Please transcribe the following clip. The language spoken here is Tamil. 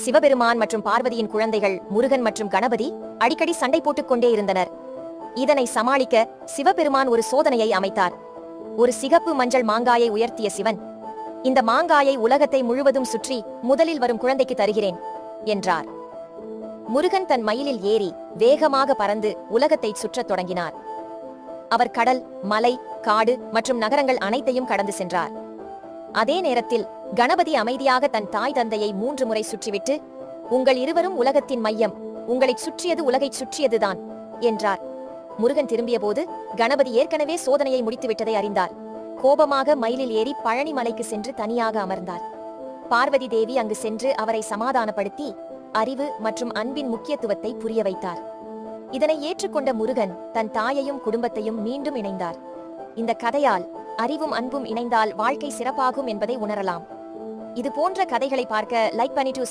சிவபெருமான் மற்றும் பார்வதியின் குழந்தைகள் முருகன் மற்றும் கணபதி அடிக்கடி சண்டை போட்டுக் கொண்டே இருந்தனர். இதனை சமாளிக்க சிவபெருமான் ஒரு சோதனையை அமைத்தார். ஒரு சிகப்பு மஞ்சள் மாங்காயை உயர்த்திய சிவன், இந்த மாங்காயை உலகத்தை முழுவதும் சுற்றி முதலில் வரும் குழந்தைக்கு தருகிறேன் என்றார். முருகன் தன் மயிலில் ஏறி வேகமாக பறந்து உலகத்தை சுற்றத் தொடங்கினார். அவர் கடல், மலை, காடு மற்றும் நகரங்கள் அனைத்தையும் கடந்து சென்றார். அதே நேரத்தில் கணபதி அமைதியாக தன் தாய் தந்தையை 3 முறை சுற்றிவிட்டு, உங்கள் இருவரும் உலகத்தின் மையம், உங்களைச் சுற்றியது உலகைச் சுற்றியதுதான் என்றார். முருகன் திரும்பியபோது கணபதி ஏற்கனவே சோதனையை முடித்துவிட்டதை அறிந்தார். கோபமாக மயிலில் ஏறி பழனி மலைக்கு சென்று தனியாக அமர்ந்தார். பார்வதி தேவி அங்கு சென்று அவரை சமாதானப்படுத்தி அறிவு மற்றும் அன்பின் முக்கியத்துவத்தை புரிய வைத்தார். இதனை ஏற்றுக்கொண்ட முருகன் தன் தாயையும் குடும்பத்தையும் மீண்டும் இணைந்தார். இந்த கதையால் அறிவும் அன்பும் இணைந்தால் வாழ்க்கை சிறப்பாகும் என்பதை உணரலாம். இது போன்ற கதைகளை பார்க்க லைக் பண்ணிட்டு